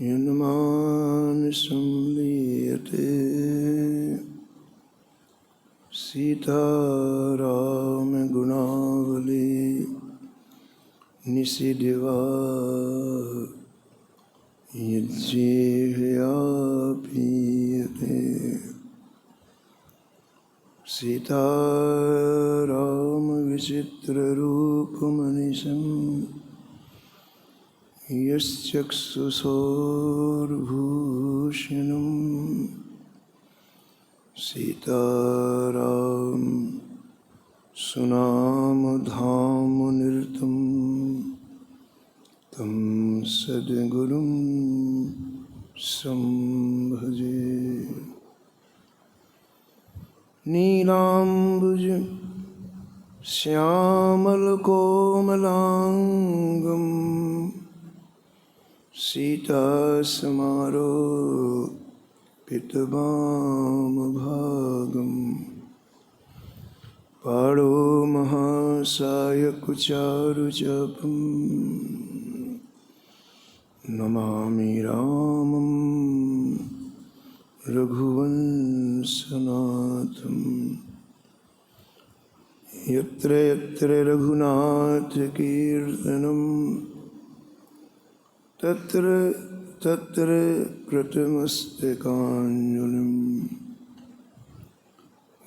यन्मानसं लीयते सीतारामगुणावली निशिदिवा यज्जीवया पीयते। सीतारामविचित्ररूपमनिशम् यश्चक्षुषोर्भूषणम् सीताराम सुनामधामनिरतं तं सद्गुरुं संभजे। नीलाम्बुज श्यामलकोमलाङ्गम् सीतासमारोपितवामभागम् पाणो महासायकुचारुजपम् नमामि रामं रघुवंशनाथम्। यत्र यत्र रघुनाथकीर्तनं तत्र तत्र कृतमस्तकाञ्जलिम्।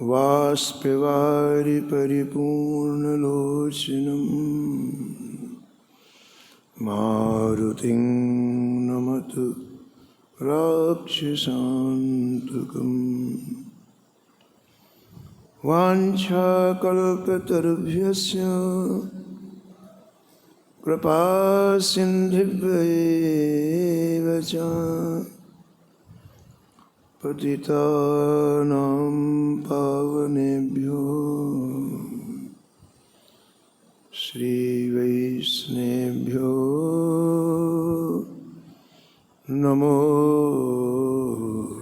बाष्पवारि परिपूर्णलोचनं मारुतिं नमत राक्षसान्तकम्। वाञ्छाकल्पतरुभ्यश्च कृपासिन्धुभ्येव च पतितानां पावनेभ्यो श्रीवैष्णवेभ्यो नमो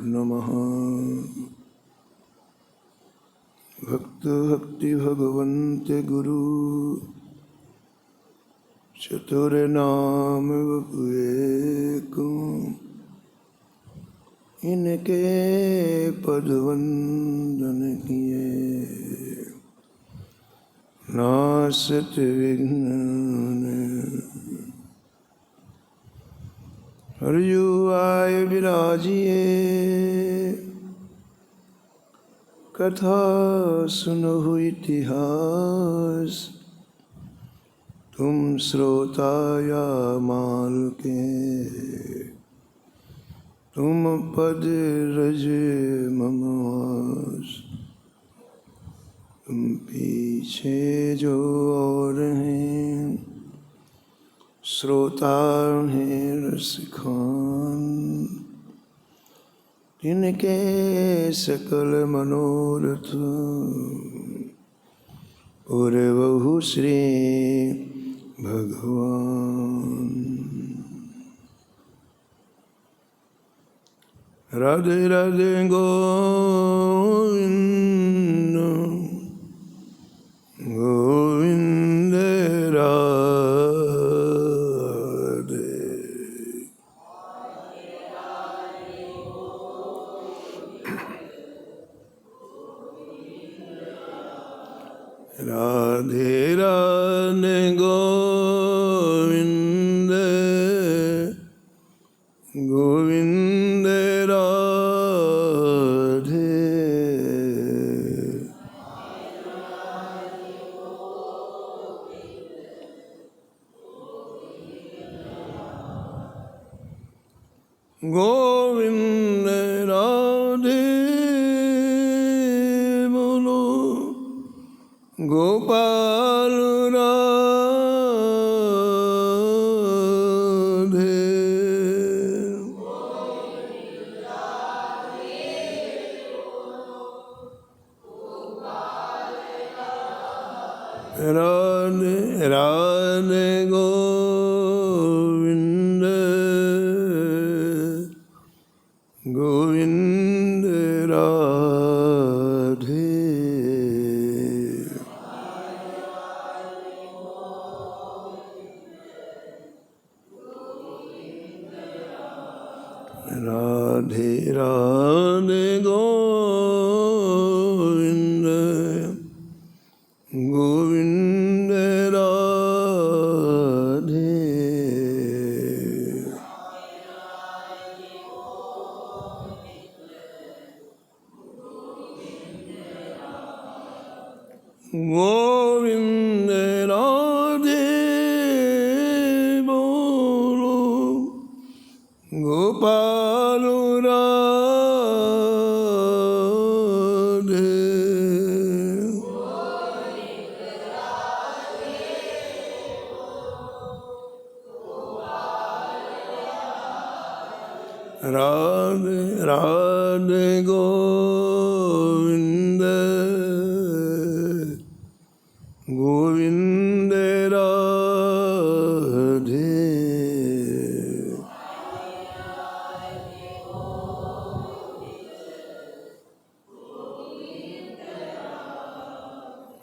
नमः। भक्त भक्ति भगवन्ते गुरु चतुर्नाम वपुएको। इनके पदवंदन किए नासत विघ्न। हरियु आय विराजिए कथा सुनहु इतिहास। तुम श्रोता या माल के तुम पद रज ममवास। तुम पीछे जो और हैं श्रोता हैं रसिखान। तिनके सकल मनोरथ पूरवहु श्री भगवान। राधे राधे गोविंद गोविंद राधे। राधे राधे गोविंद गोविंद राधे। गोविंद राधे बोलो गोपाल राधे। राधे राधे गोविंद गोविंद राधे। राधे राधे गोविंद गोविंद राधे। गोविंद राधे बोलो गोपाल राधे। राधे राधे गोविंद गोविंद राधे।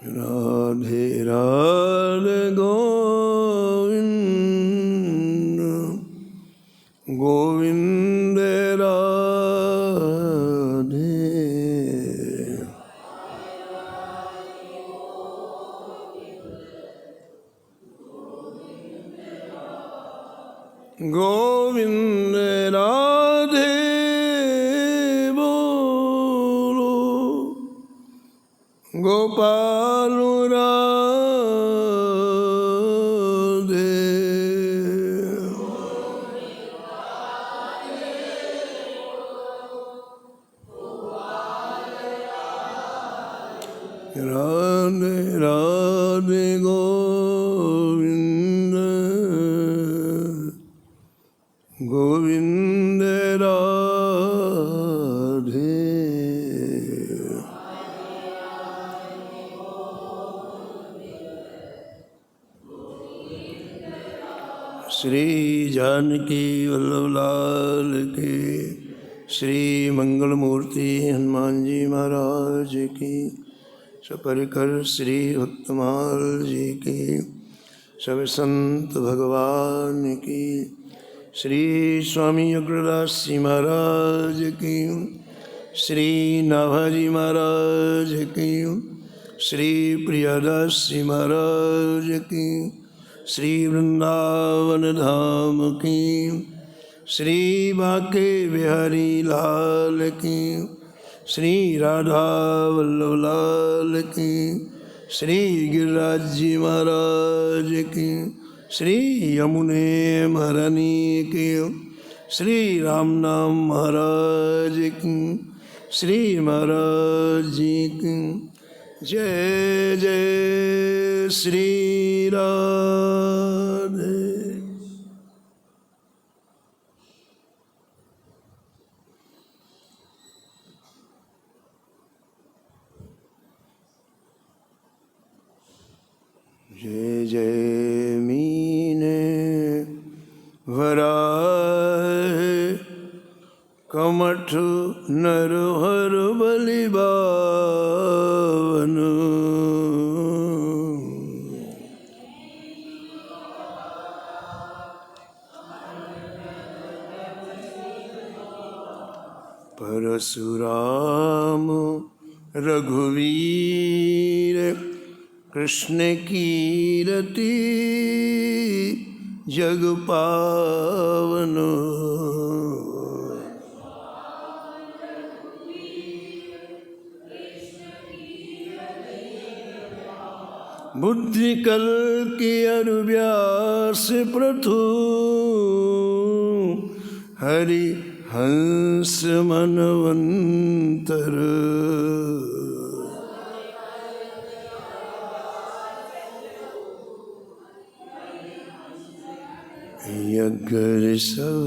राधे राधे गोविंद गोविंद राधे। गोविंद राधे बोलो गोपाल राधे। राधे राधे गोविंद गोविंद राधे। श्री जानकी वल्लभ लाल की, श्री मंगल मूर्ति हनुमान जी महाराज की, सपरिकर श्री भक्तमाल जी की, सब संत भगवान की, श्री स्वामी अग्रदास जी महाराज की, श्री नाभाजी महाराज की, श्री प्रियादास जी महाराज की, श्री वृंदावन धाम की, श्री बांके बिहारी लाल की, श्री राधा वल्लभ लाल की, श्री गिरिराज जी महाराज की, श्री यमुने महारानी की, श्री राम नाम महाराज की, श्री महाराज जी की। जय जय श्री राधे। जय जय मीने वराह कमठ नरहर बलिबावन। परशुराम रघुवीर कृष्ण कीरति जग पावन। बुद्धि कल की अरुव्यास प्रथु हरि हंस मनवंतर। यज्ञ ऋषभ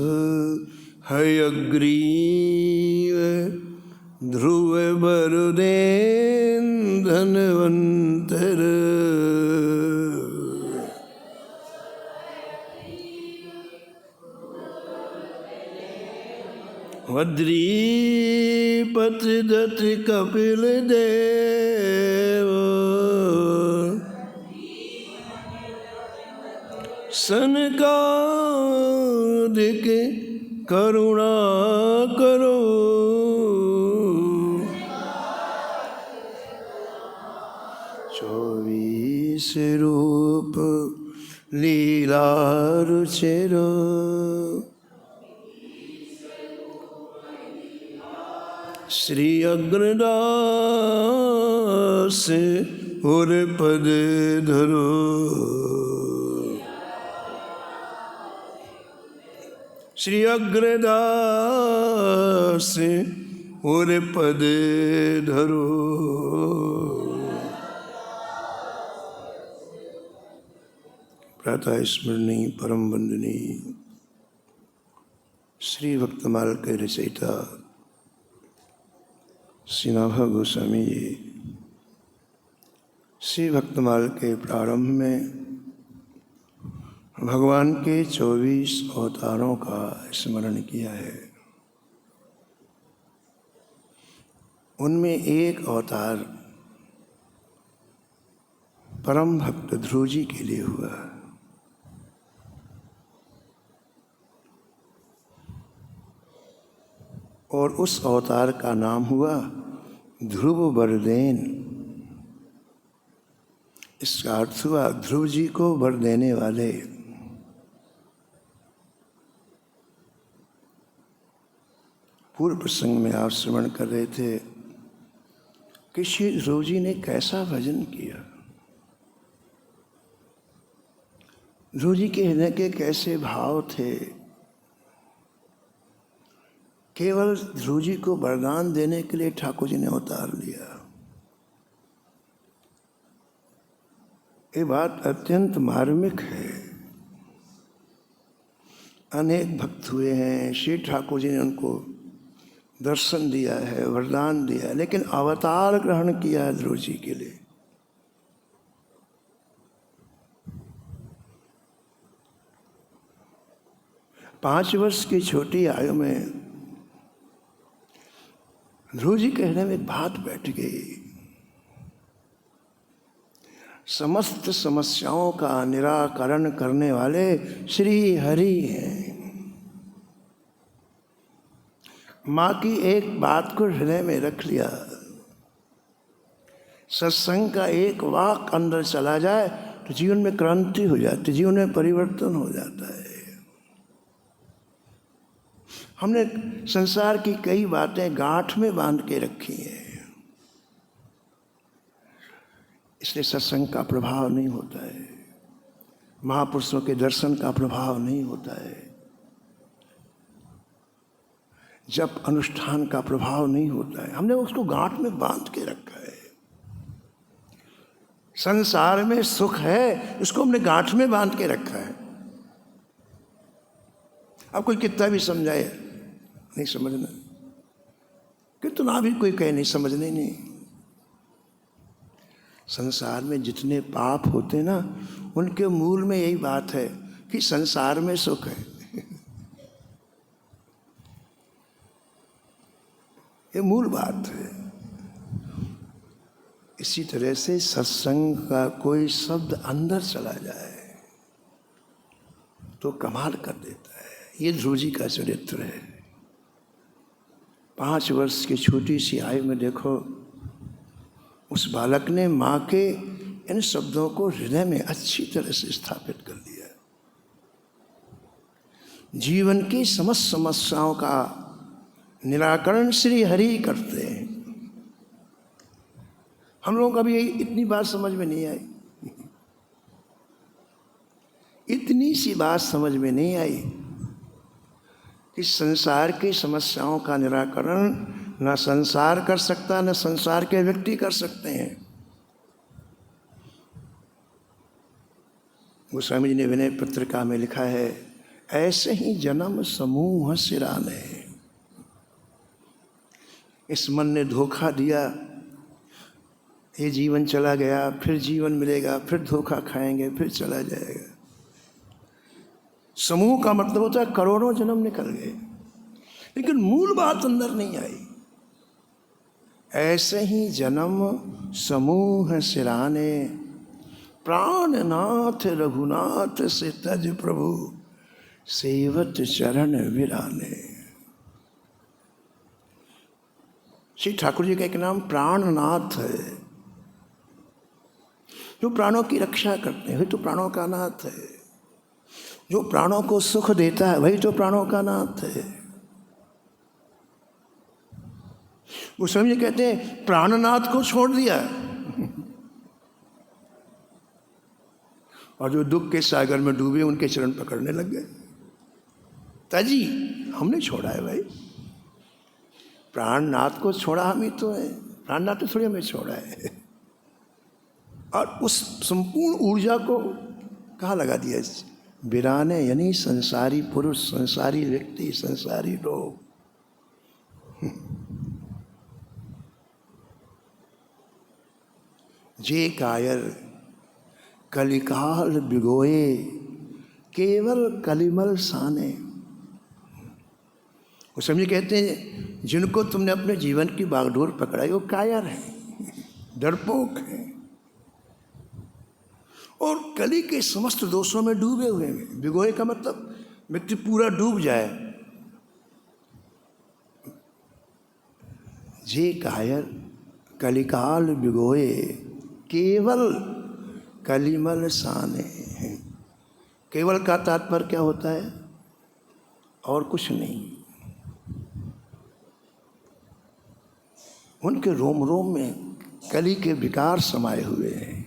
हयग्रीव ध्रुव वरुदेन धनवंतर। वद्रीपत दत्त कपिल देव सनकादिक करुणा करो। चौबीस रूप लीला रुचिरो। श्री अग्रदास और पद धरो। श्री अग्रदास और पद धरो। प्रातः स्मरणीय परम वंदनीय श्री भक्तमाल के रचयिता श्री नाभा गोस्वामी जी श्री भक्तमाल के प्रारंभ में भगवान के 24 अवतारों का स्मरण किया है। उनमें एक अवतार परम भक्त ध्रुव जी के लिए हुआ। और उस अवतार का नाम हुआ ध्रुव वरदेन। इसका अर्थ हुआ ध्रुव जी को वर देने वाले। पूर्व प्रसंग में आप श्रवण कर रहे थे कि श्री ध्रुव जी ने कैसा भजन किया, ध्रुव जी के हृदय के कैसे भाव थे। केवल ध्रुव जी को वरदान देने के लिए ठाकुर जी ने अवतार लिया। ये बात अत्यंत मार्मिक है। अनेक भक्त हुए हैं, श्री ठाकुर जी ने उनको दर्शन दिया है, वरदान दिया है, लेकिन अवतार ग्रहण किया है ध्रुव जी के लिए। पाँच वर्ष की छोटी आयु में ध्रुव जी के हृदय में एक बात बैठ गई। समस्त समस्याओं का निराकरण करने वाले श्री हरि हैं। माँ की एक बात को हृदय में रख लिया। सत्संग का एक वाक अंदर चला जाए तो जीवन में क्रांति हो जाती, जीवन में परिवर्तन हो जाता है। हमने संसार की कई बातें गांठ में बांध के रखी हैं, इसलिए सत्संग का प्रभाव नहीं होता है, महापुरुषों के दर्शन का प्रभाव नहीं होता है, जप अनुष्ठान का प्रभाव नहीं होता है। हमने उसको गांठ में बांध के रखा है। संसार में सुख है, उसको हमने गांठ में बांध के रखा है। अब कोई कितना भी समझाए नहीं समझना, कितना भी कोई कहे नहीं समझने नहीं। संसार में जितने पाप होते ना, उनके मूल में यही बात है कि संसार में सुख है। ये मूल बात है। इसी तरह से सत्संग का कोई शब्द अंदर चला जाए तो कमाल कर देता है। ये ध्रुव जी का चरित्र है। 5 वर्ष की छोटी सी आयु में देखो, उस बालक ने माँ के इन शब्दों को हृदय में अच्छी तरह से स्थापित कर दिया। जीवन की समस्त समस्याओं का निराकरण श्री हरि करते हैं। हम लोगों को भी इतनी बात समझ में नहीं आई, इतनी सी बात समझ में नहीं आई कि संसार की समस्याओं का निराकरण न संसार कर सकता, न संसार के व्यक्ति कर सकते हैं। गोस्वामी जी ने विनय पत्रिका में लिखा है, ऐसे ही जन्म समूह सिराने। इस मन ने धोखा दिया, ये जीवन चला गया, फिर जीवन मिलेगा, फिर धोखा खाएंगे, फिर चला जाएगा। समूह का मतलब होता है करोड़ों जन्म निकल गए, लेकिन मूल बात अंदर नहीं आई। ऐसे ही जन्म समूह सिराने, प्राणनाथ रघुनाथ से तज प्रभु, सेवत चरण विराने। श्री ठाकुर जी का एक नाम प्राणनाथ है। जो प्राणों की रक्षा करते हैं वही तो प्राणों का नाथ है। जो प्राणों को सुख देता है वही तो प्राणों का नाथ है। वो समझे कहते हैं प्राणनाथ को छोड़ दिया और जो दुख के सागर में डूबे उनके चरण पकड़ने लग गए। ताजी हमने छोड़ा है भाई, प्राणनाथ को छोड़ा हम ही तो है, प्राणनाथ तो थोड़ी हमें छोड़ा है। और उस संपूर्ण ऊर्जा को कहाँ लगा दिया? बिराने यानी संसारी पुरुष, संसारी व्यक्ति, संसारी लोग। जे कायर कलिकाल बिगोए केवल कलिमल साने। वो समझे कहते हैं जिनको तुमने अपने जीवन की बागडोर पकड़ाई वो कायर हैं, डरपोक हैं और कली के समस्त दोषों में डूबे हुए हैं। भिगोए का मतलब व्यक्ति पूरा डूब जाए। जे कायर कलिकाल भिगोए केवल कलिमल साने। केवल का तात्पर्य क्या होता है? और कुछ नहीं। उनके रोम रोम में कली के विकार समाये हुए हैं।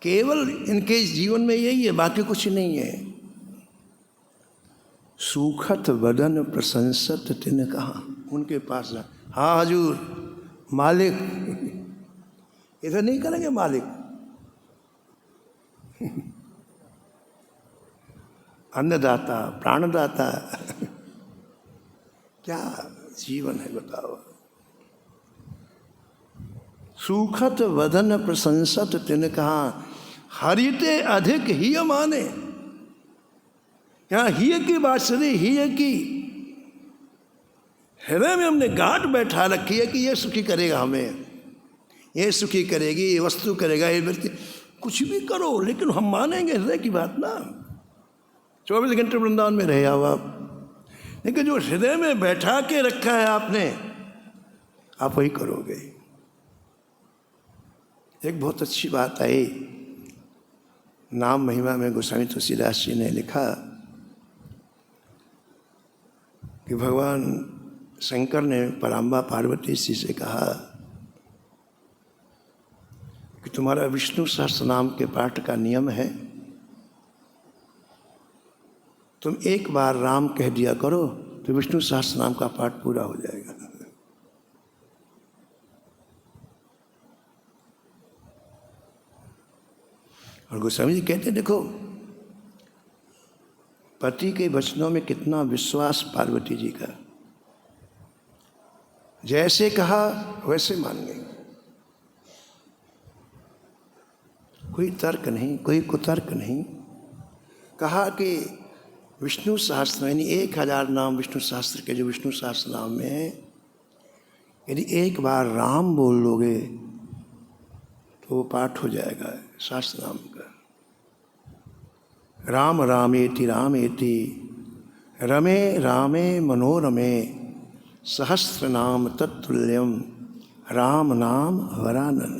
केवल इनके जीवन में यही है, बाकी कुछ नहीं है। सूखत वदन प्रशंसत तिन कहा, उनके पास जा, हाँ हजूर मालिक, इधर नहीं करेंगे मालिक। अन्नदाता, प्राणदाता, क्या जीवन है बताओ। सूखत वदन प्रशंसत तिन कहा, हरिते अधिक ही माने। यहाँ ही की बात सुनी, ही की हृदय में हमने गांठ बैठा रखी है कि ये सुखी करेगा हमें, ये सुखी करेगी, ये वस्तु करेगा, ये व्यक्ति, कुछ भी करो लेकिन हम मानेंगे हृदय की बात ना। 24 घंटे वृंदावन में रहे आओ आप, लेकिन जो हृदय में बैठा के रखा है आपने, आप वही करोगे। एक बहुत अच्छी बात आई, नाम महिमा में गोस्वामी तुलसीदास जी ने लिखा कि भगवान शंकर ने पराम्बा पार्वती जी से कहा कि तुम्हारा विष्णु सहस्त्र नाम के पाठ का नियम है, तुम एक बार राम कह दिया करो तो विष्णु सहस्त्र नाम का पाठ पूरा हो जाएगा। और गोस्वामी जी कहते हैं देखो पति के वचनों में कितना विश्वास पार्वती जी का। जैसे कहा वैसे मान गई, कोई तर्क नहीं, कोई कुतर्क नहीं। कहा कि विष्णु सहस्त्र यानी 1000 नाम विष्णु सहस्त्र के, जो विष्णु सहस्त्र नाम में है, यदि एक बार राम बोल लोगे तो वो पाठ हो जाएगा सहस्त्र नाम का। राम रामेति रामेति रमे रामे मनोरमे सहस्त्र नाम तत्तुल्यम राम नाम वरानन।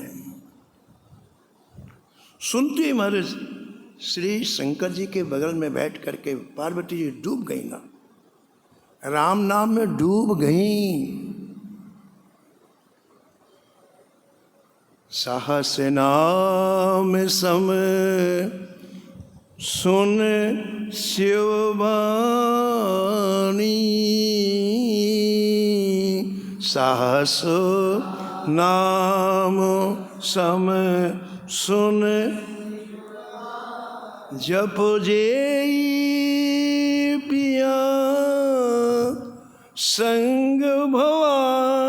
सुनते महाराज श्री शंकर जी के बगल में बैठ करके पार्वती जी डूब गई ना, राम नाम में डूब गई। सहस नाम सम सुन शिववाणी, सहस नाम सम सुन जप जेई पिया संग भवानी।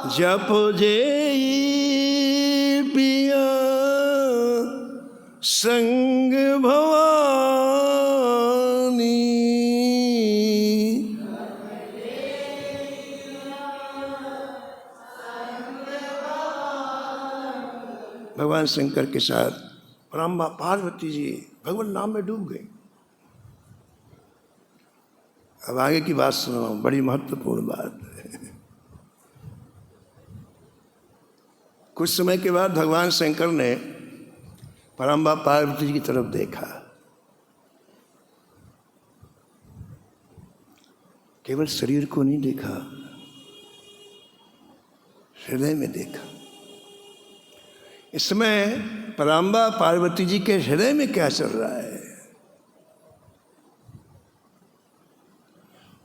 जप जेई पिया संग भवानी। भगवान शंकर के साथ पराम्बा पार्वती जी भगवान नाम में डूब गई। अब आगे की बात सुनो, बड़ी महत्वपूर्ण बात है। कुछ समय के बाद भगवान शंकर ने पराम्बा पार्वती जी की तरफ देखा। केवल शरीर को नहीं देखा, हृदय में देखा। इस समय पराम्बा पार्वती जी के हृदय में क्या चल रहा है।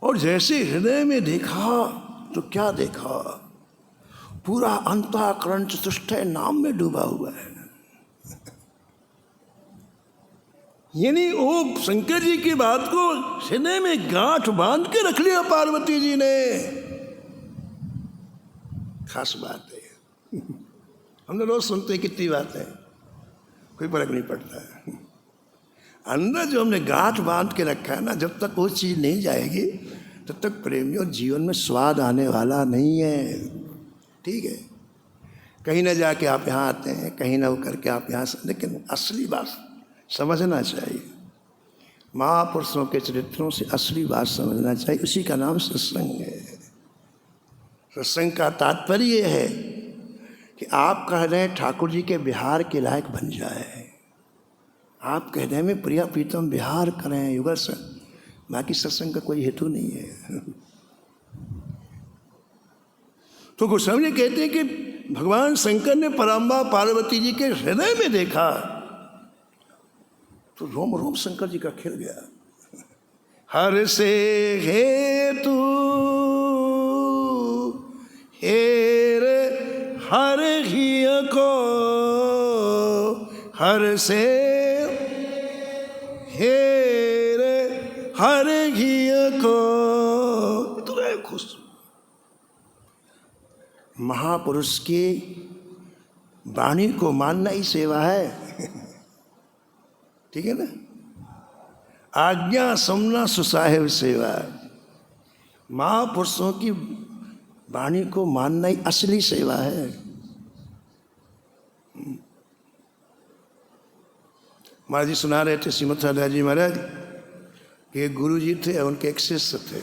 और जैसे हृदय में देखा तो क्या देखा, पूरा अंतःकरण चतुष्टय नाम में डूबा हुआ है। यानी वो शंकर जी की बात को हृदय में गांठ बांध के रख लिया पार्वती जी ने। खास बात है। हमने रोज सुनते हैं कितनी बातें, कोई फर्क नहीं पड़ता है। अंदर जो हमने गांठ बांध के रखा है ना, जब तक वो चीज नहीं जाएगी तब तक प्रेमियों जीवन में स्वाद आने वाला नहीं है। ठीक है, कहीं ना जाके आप यहाँ आते हैं, कहीं ना वो करके आप यहाँ से, लेकिन असली बात समझना चाहिए। महापुरुषों के चरित्रों से असली बात समझना चाहिए। उसी का नाम सत्संग है। सत्संग का तात्पर्य है कि आप कह रहे हैं ठाकुर जी के विहार के लायक बन जाए, आप कह रहे हैं में प्रिया प्रीतम विहार करें युगल से, बाकी सत्संग का कोई हेतु नहीं है। तो गोस्वामी कहते हैं कि भगवान शंकर ने पराम्बा पार्वती जी के हृदय में देखा तो रोम रोम शंकर जी का खिल गया। हर से हेतु हेर हर ही को, हर से हेर हर ही को, तो खुश। महापुरुष की वाणी को मानना ही सेवा है। ठीक है ना, आज्ञा सुनना सुसाहेब सेवा। महापुरुषों की वाणी को मानना ही असली सेवा है। महाराज जी सुना रहे थे, श्रीमद राधा जी महाराज के गुरु जी थे, उनके एक शिष्य थे,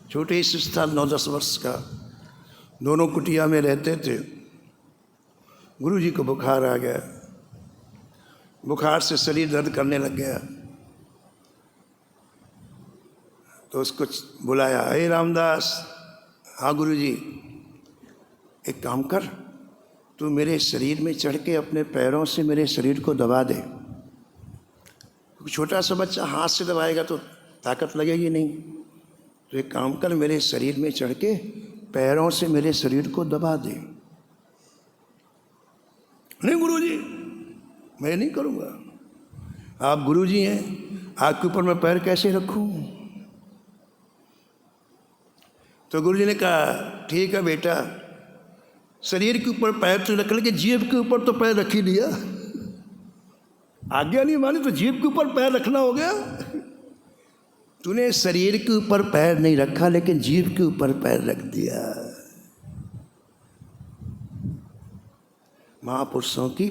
छोटे ही शिष्य था, 9-10 वर्ष का। दोनों कुटिया में रहते थे। गुरु जी को बुखार आ गया, बुखार से शरीर दर्द करने लग गया। तो उसको बुलाया, हे रामदास। हाँ गुरु जी, एक काम कर, तू मेरे शरीर में चढ़ के अपने पैरों से मेरे शरीर को दबा दे। छोटा सा बच्चा हाथ से दबाएगा तो ताकत लगेगी नहीं, तो एक काम कर, मेरे शरीर में चढ़ के पैरों से मेरे शरीर को दबा दे। नहीं गुरुजी, मैं नहीं करूँगा, आप गुरुजी हैं, आपके ऊपर मैं पैर कैसे रखूँ। तो गुरुजी ने कहा, ठीक है बेटा, शरीर के ऊपर पैर तो रख, लेकिन जीभ के ऊपर तो पैर रख ही लिया। आज्ञा नहीं मानी तो जीभ के ऊपर पैर रखना हो गया। तूने शरीर के ऊपर पैर नहीं रखा, लेकिन जीभ के ऊपर पैर रख दिया। महापुरुषों की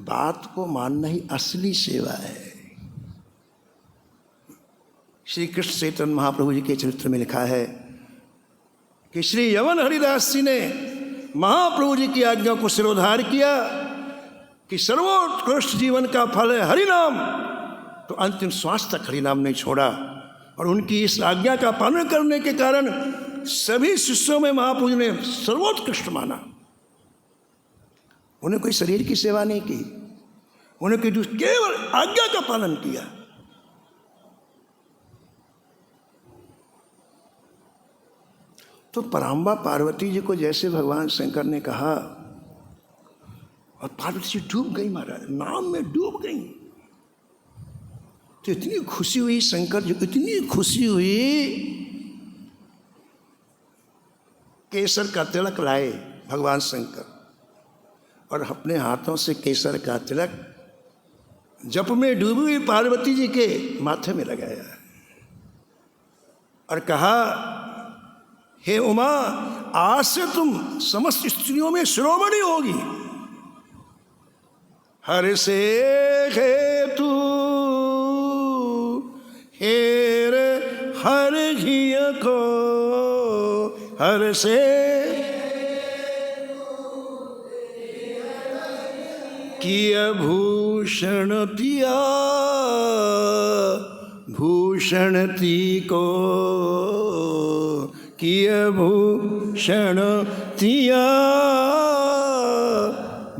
बात को मानना ही असली सेवा है। श्री कृष्ण चैतन्य महाप्रभु जी के चरित्र में लिखा है कि श्री यवन हरिदास जी ने महाप्रभु जी की आज्ञा को सिरोधार किया कि सर्वोत्कृष्ट जीवन का फल है हरिनाम, तो अंतिम श्वास तक हरिनाम नहीं छोड़ा। और उनकी इस आज्ञा का पालन करने के कारण सभी शिष्यों में महाप्रभु जी ने सर्वोत्कृष्ट माना। उन्हें कोई शरीर की सेवा नहीं की, उन्हें केवल आज्ञा का पालन किया। तो पराम्बा पार्वती जी को जैसे भगवान शंकर ने कहा, और पार्वती जी डूब गई, महाराज नाम में डूब गई। तो इतनी खुशी हुई शंकर जी, इतनी खुशी हुई, केसर का तिलक लाए भगवान शंकर, और अपने हाथों से केसर का तिलक जप में डूबी हुई पार्वती जी के माथे में लगाया और कहा, हे उमा, आज से तुम समस्त स्त्रियों में शिरोमणि होगी। हर से हेतु हेर हर घिय को, हर से किय भूषण तिया, भूषण ती को किय भूषण तिया,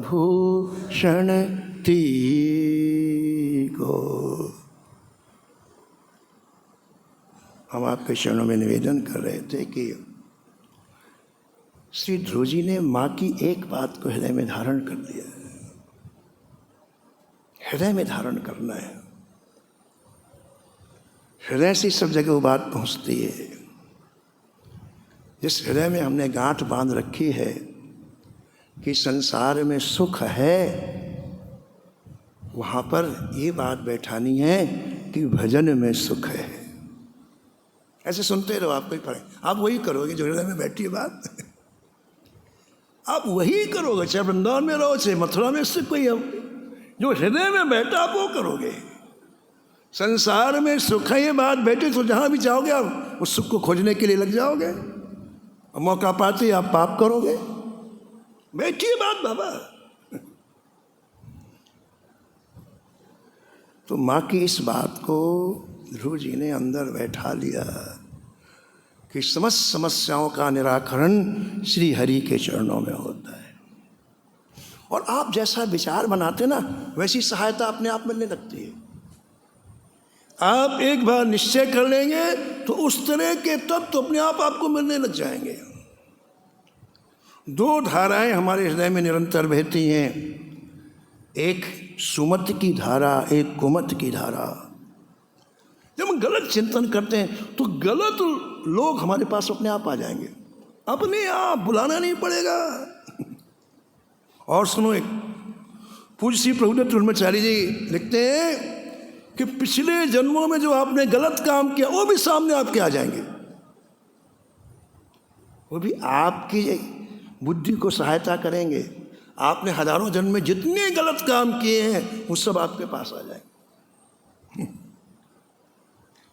भूषण ती को। हम आपके चरणों में निवेदन कर रहे थे कि श्री ध्रुव जी ने माँ की एक बात को हृदय में धारण कर लिया है। हृदय में धारण करना है, हृदय से सब जगह वो बात पहुंचती है। जिस हृदय में हमने गांठ बांध रखी है कि संसार में सुख है, वहां पर ये बात बैठानी है कि भजन में सुख है। ऐसे सुनते रहो, आप कोई पढ़े, आप वही करोगे जो हृदय में बैठी है बात। आप वही करोगे, चाहे वृंदावन में रहो चाहे मथुरा में, इससे कोई जो हृदय में बैठा आप वो करोगे। संसार में सुख है ये बात बैठे तो जहां भी जाओगे आप उस सुख को खोजने के लिए लग जाओगे, और मौका पाते ही आप पाप करोगे। बैठिए बात बाबा। तो माँ की इस बात को ध्रुव जी ने अंदर बैठा लिया कि समस्त समस्याओं का निराकरण श्री हरि के चरणों में होता है। और आप जैसा विचार बनाते ना, वैसी सहायता अपने आप मिलने लगती है। आप एक बार निश्चय कर लेंगे तो उस तरह के तत्व अपने आप आपको मिलने लग जाएंगे। दो धाराएं हमारे हृदय में निरंतर बहती हैं, एक सुमति की धारा, एक कुमति की धारा। जब हम गलत चिंतन करते हैं तो गलत लोग हमारे पास अपने आप आ जाएंगे, अपने आप, बुलाना नहीं पड़ेगा। और सुनो, एक पूज्य श्री प्रभुदत्त ब्रह्मचारी जी लिखते हैं कि पिछले जन्मों में जो आपने गलत काम किया वो भी सामने आपके आ जाएंगे। वो भी आपकी बुद्धि को सहायता करेंगे। आपने हजारों जन्म में जितने गलत काम किए हैं वो सब आपके पास आ जाएंगे।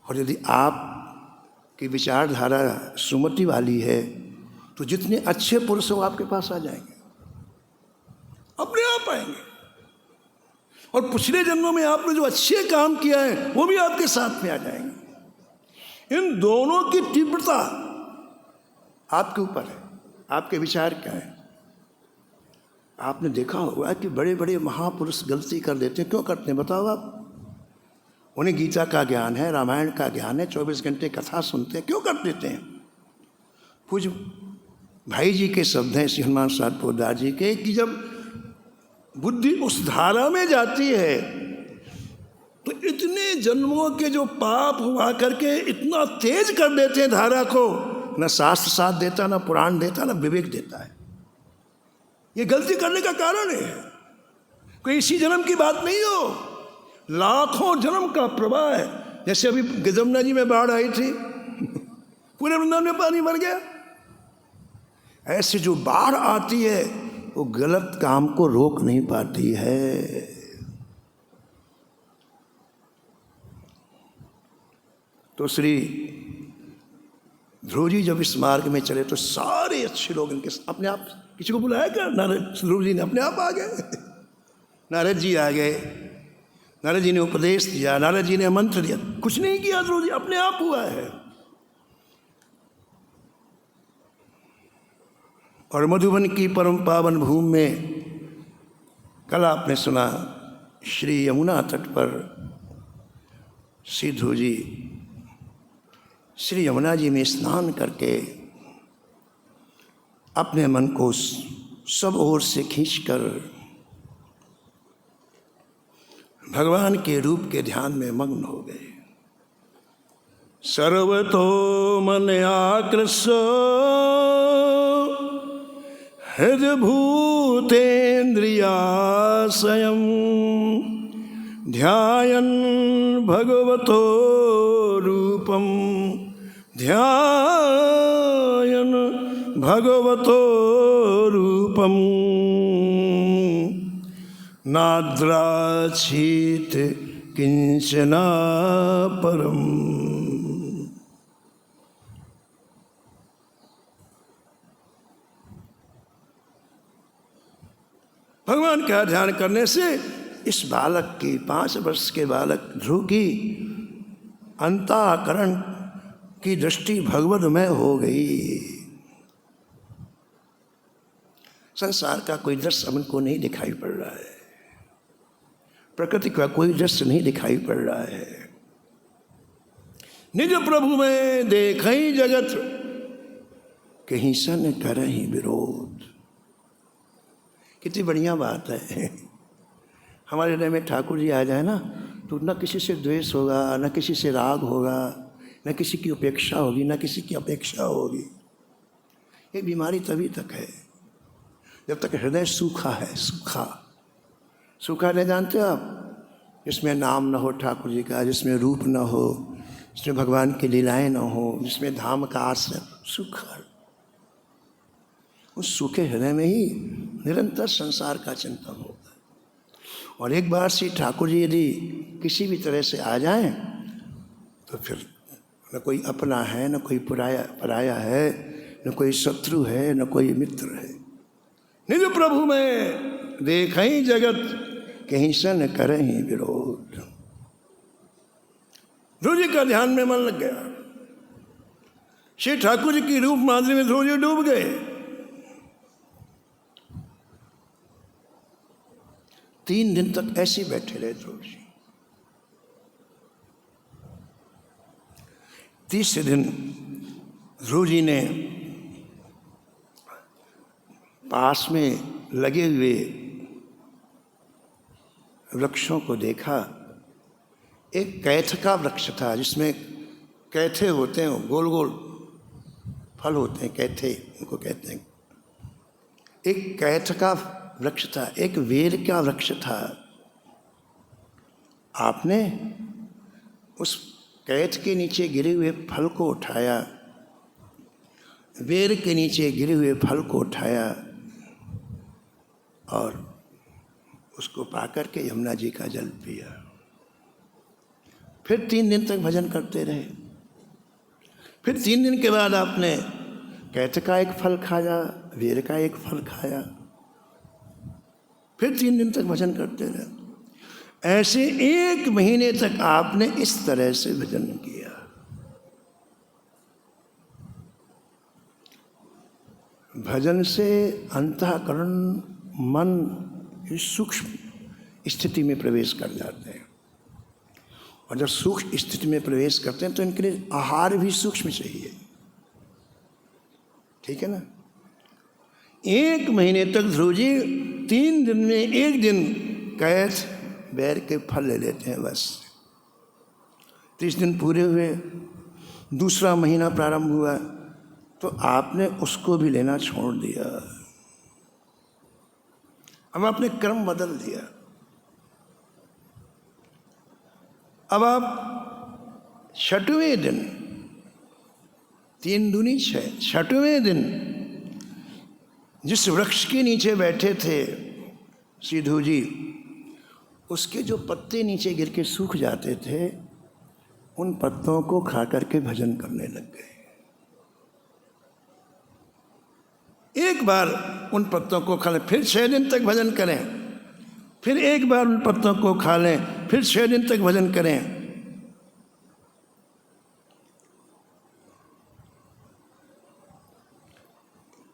और यदि आपकी विचारधारा सुमति वाली है तो जितने अच्छे पुरुष वो आपके पास आ जाएंगे, अपने आप आएंगे। और पिछले जन्मों में आपने जो अच्छे काम किया है वो भी आपके साथ में आ जाएंगे। इन दोनों की तीव्रता आपके ऊपर है, आपके विचार क्या है। आपने देखा होगा कि बड़े बड़े महापुरुष गलती कर देते हैं, क्यों करते हैं बताओ आप? उन्हें गीता का ज्ञान है, रामायण का ज्ञान है, 24 घंटे कथा सुनते हैं, क्यों कर देते हैं? पूज्य भाई जी के शब्द हैं श्री हनुमान साहब पोदार जी के कि जब बुद्धि उस धारा में जाती है तो इतने जन्मों के जो पाप हुआ करके इतना तेज कर देते हैं धारा को, न शास्त्र साथ देता, न पुराण देता, न विवेक देता है। ये गलती करने का कारण है, कोई इसी जन्म की बात नहीं हो, लाखों जन्म का प्रवाह है। जैसे अभी जमुना जी में बाढ़ आई थी, पूरे वृंदावन में पानी भर गया। ऐसे जो बाढ़ आती है वो गलत काम को रोक नहीं पाती है। तो श्री ध्रुव जी जब इस मार्ग में चले तो सारे अच्छे लोग इनके अपने आप, किसी को बुलाया क्या? नारद, ध्रुव जी ने अपने आप आ गए। नारद जी आ गए, नारद जी ने उपदेश दिया, नारद जी ने मंत्र दिया, कुछ नहीं किया ध्रुव जी, अपने आप हुआ है। और मधुबन की परम पावन भूमि में कल आपने सुना श्री यमुना तट पर श्री ध्रुव जी श्री यमुना जी में स्नान करके अपने मन को सब ओर से खींचकर भगवान के रूप के ध्यान में मग्न हो गए। सर्वतो मन आकृष्य हृदय भूतेन्द्रियाश्रयम् ध्यायन् भगवतो रूपं ध्यायन् भगवतो रूपं नाद्राक्षीत किंचना परम। भगवान का ध्यान करने से इस बालक की, 5 वर्ष के बालक ध्रुव की अंतःकरण की दृष्टि भगवदमय हो गई। संसार का कोई दृश्य हमको नहीं दिखाई पड़ रहा है, प्रकृति का कोई दृश्य नहीं दिखाई पड़ रहा है। निज प्रभु में देखई जगत, कहीं सन करहि विरोध। कितनी बढ़िया बात है। हमारे हृदय में ठाकुर जी आ जाए ना, तो न किसी से द्वेष होगा, न किसी से राग होगा, न किसी की उपेक्षा होगी, न किसी की अपेक्षा होगी। ये बीमारी तभी तक है जब तक हृदय सूखा है। सूखा सूखा नहीं जानते हो आप? जिसमें नाम न हो ठाकुर जी का, जिसमें रूप न हो, जिसमें भगवान की लीलाएं न हो, जिसमें धाम का आश्रय, सूखा। उस सूखे हृदय में ही निरंतर संसार का चिंतन होगा। और एक बार श्री ठाकुर जी यदि किसी भी तरह से आ जाएं, तो फिर न कोई अपना है, न कोई पराया है, न कोई शत्रु है, न कोई मित्र है। निज प्रभु में देखई जगत, कहीं सन करहि विरोध। ध्रुव जी का ध्यान में मन लग गया। श्री ठाकुर जी की रूप माधुरी में ध्रुव जी डूब गए। 3 दिन तक ऐसे बैठे रहे ध्रुव जी। तीसरे दिन ध्रुव जी ने पास में लगे हुए वृक्षों को देखा। एक कैथ का वृक्ष था जिसमें कैथे होते हैं, गोल गोल फल होते हैं, कैथे उनको कहते हैं। एक कैथ का वृक्ष था, एक वेर का वृक्ष था। आपने उस कैथ के नीचे गिरे हुए फल को उठाया, वेर के नीचे गिरे हुए फल को उठाया और उसको पाकर के यमुना जी का जल पिया। फिर 3 दिन तक भजन करते रहे। फिर 3 दिन के बाद आपने कैथ का एक फल खाया, वेर का एक फल खाया। फिर 3 दिन तक भजन करते रहे। ऐसे 1 महीने तक आपने इस तरह से भजन किया। भजन से अंतःकरण, मन इस सूक्ष्म स्थिति में प्रवेश कर जाते हैं। और जब सूक्ष्म स्थिति में प्रवेश करते हैं तो इनके लिए आहार भी सूक्ष्म चाहिए। ठीक है ना? 1 महीने तक ध्रुव जी 3 दिन में 1 दिन कैथ बैर के फल ले लेते हैं बस। 30 दिन पूरे हुए, दूसरा महीना प्रारंभ हुआ तो आपने उसको भी लेना छोड़ दिया। अब आपने क्रम बदल दिया। अब आप 6वें दिन, 3 दूनी 6, 6वें दिन जिस वृक्ष के नीचे बैठे थे श्री ध्रुव जी, उसके जो पत्ते नीचे गिर के सूख जाते थे, उन पत्तों को खा करके भजन करने लग गए। एक बार उन पत्तों को खा लें, फिर 6 दिन तक भजन करें। फिर एक बार उन पत्तों को खा लें, फिर 6 दिन तक भजन करें।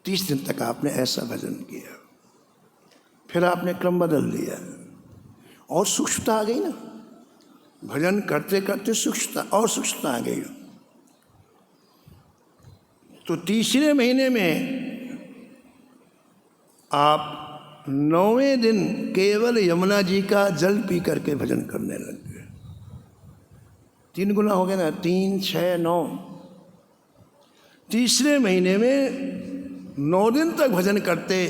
तीस दिन तक आपने ऐसा भजन किया। फिर आपने क्रम बदल दिया और सूक्ष्मता आ गई ना। भजन करते करते सूक्ष्मता और सूक्ष्मता आ गई। तो तीसरे महीने में आप 9वें दिन केवल यमुना जी का जल पी करके भजन करने लग गए। 3 गुना हो गया ना, 3, 6, 9। तीसरे महीने में 9 दिन तक भजन करते,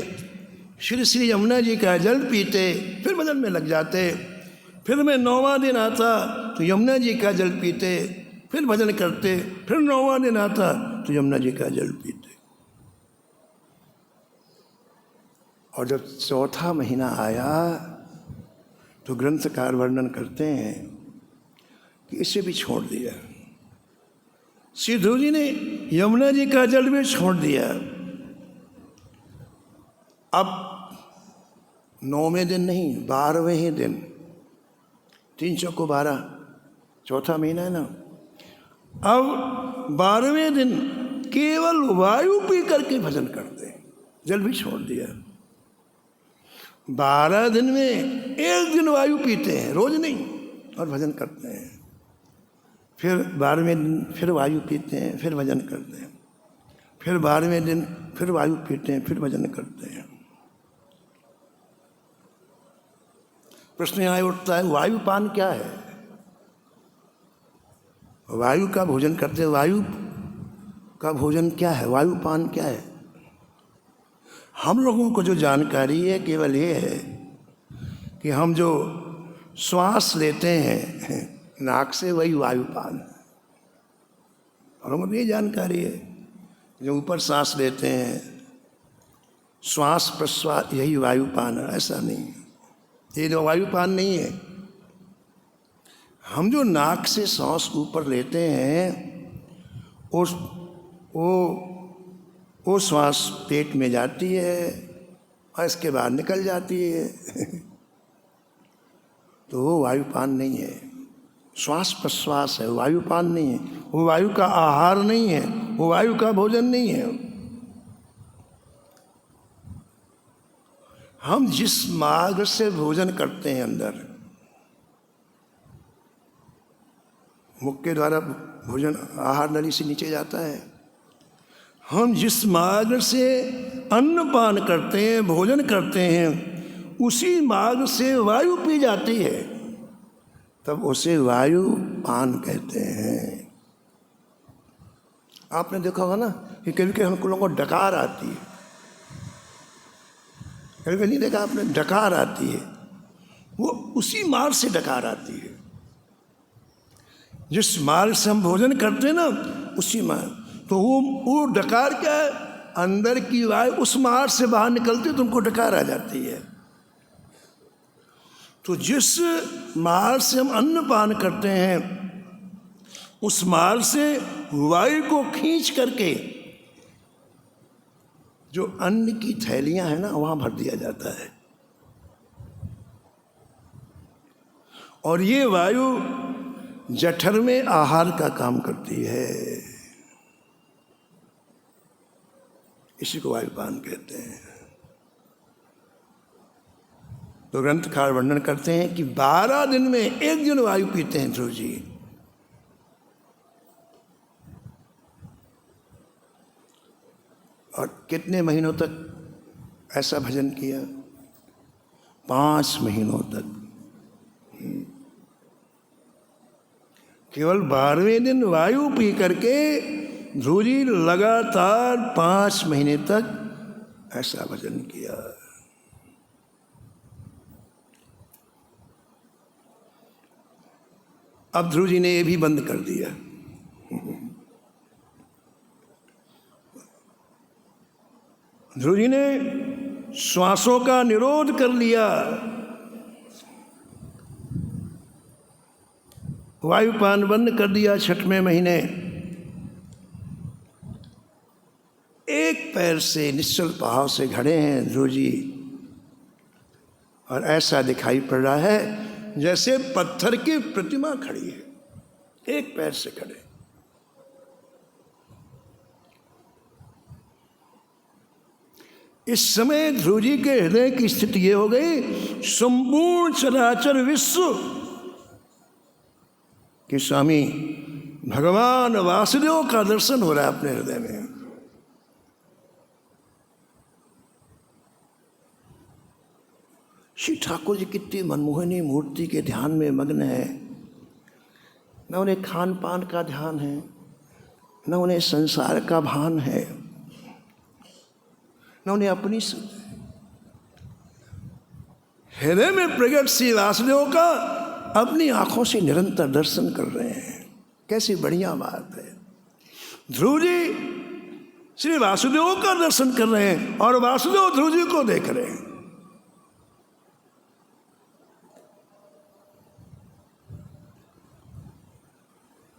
श्री श्री यमुना जी का जल पीते, फिर भजन में लग जाते। फिर मैं 9वां दिन आता तो यमुना जी का जल पीते, फिर भजन करते। फिर 9वां दिन आता तो यमुना जी का जल पीते। और जब 4था महीना आया तो ग्रंथकार वर्णन करते हैं कि इसे भी छोड़ दिया। श्री ध्रुव जी ने यमुना जी का जल भी छोड़ दिया। अब 9वें दिन नहीं, 12वें ही दिन, 3 चौको 12, चौथा महीना है ना। अब 12वें दिन केवल वायु पी करके भजन करते हैं, जल भी छोड़ दिया। 12 दिन में 1 दिन वायु पीते हैं, रोज नहीं, और भजन करते हैं। फिर 12वें दिन फिर वायु पीते हैं, फिर भजन करते हैं। फिर 12वें दिन फिर वायु पीते हैं, फिर भजन करते हैं। प्रश्न यहाँ उठता है, वायुपान क्या है? वायु का भोजन करते हैं, वायु का भोजन क्या है, वायुपान क्या है? हम लोगों को जो जानकारी है केवल ये है कि हम जो श्वास लेते हैं नाक से, वही वायुपान है। और हमको ये जानकारी है जो ऊपर सांस लेते हैं, श्वास प्रश्वास, यही वायुपान है। ऐसा नहीं है, ये जो वायुपान नहीं है। हम जो नाक से सांस ऊपर लेते हैं वो श्वास पेट में जाती है और इसके बाद निकल जाती है तो वो वायुपान नहीं है, श्वास प्रश्वास है, वायुपान नहीं है। वो वायु का आहार नहीं है, वो वायु का भोजन नहीं है। हम जिस मार्ग से भोजन करते हैं, अंदर मुख के द्वारा भोजन आहार नली से नीचे जाता है। हम जिस मार्ग से अन्न पान करते हैं, भोजन करते हैं, उसी मार्ग से वायु पी जाती है, तब उसे वायु पान कहते हैं। आपने देखा होगा ना कि कभी कभी हम लोगों को डकार आती है, कभी कभी नहीं देखा आपने, डकार आती है, वो उसी मार्ग से डकार आती है। जिस मार्ग से हम भोजन करते हैं ना, उसी मार्ग, तो वो डकार क्या है, अंदर की वायु उस मार्ग से बाहर निकलती है, तुमको डकार आ जाती है। तो जिस मार्ग से हम अन्न पान करते हैं, उस मार्ग से वायु को खींच करके जो अन्न की थैलियां हैं ना, वहां भर दिया जाता है। और ये वायु जठर में आहार का काम करती है, इसी को वायुपान कहते हैं। तो ग्रंथकार वर्णन करते हैं कि 12 दिन में 1 दिन वायु पीते हैं ध्रुव जी। और कितने महीनों तक ऐसा भजन किया? 5 महीनों तक। केवल 12वें दिन वायु पी करके ध्रुव जी लगातार 5 महीने तक ऐसा भजन किया। अब ध्रुव जी ने ये भी बंद कर दिया। ध्रुव जी ने श्वासों का निरोध कर लिया, वायुपान बंद कर दिया 6वें महीने। एक पैर से निश्चल भाव से खड़े हैं ध्रुव जी, और ऐसा दिखाई पड़ रहा है जैसे पत्थर की प्रतिमा खड़ी है, एक पैर से खड़े। इस समय ध्रुव जी के हृदय की स्थिति ये हो गई, संपूर्ण चराचर विश्व कि स्वामी भगवान वासुदेव का दर्शन हो रहा है अपने हृदय में। श्री ठाकुर जी कितनी मनमोहनी मूर्ति के ध्यान में मग्न है। न उन्हें खान पान का ध्यान है, न उन्हें संसार का भान है, न उन्हें अपनी हृदय में प्रकट श्री वासुदेव का अपनी आंखों से निरंतर दर्शन कर रहे हैं। कैसी बढ़िया बात है। ध्रुव जी श्री वासुदेव का दर्शन कर रहे हैं और वासुदेव ध्रुव जी को देख रहे हैं।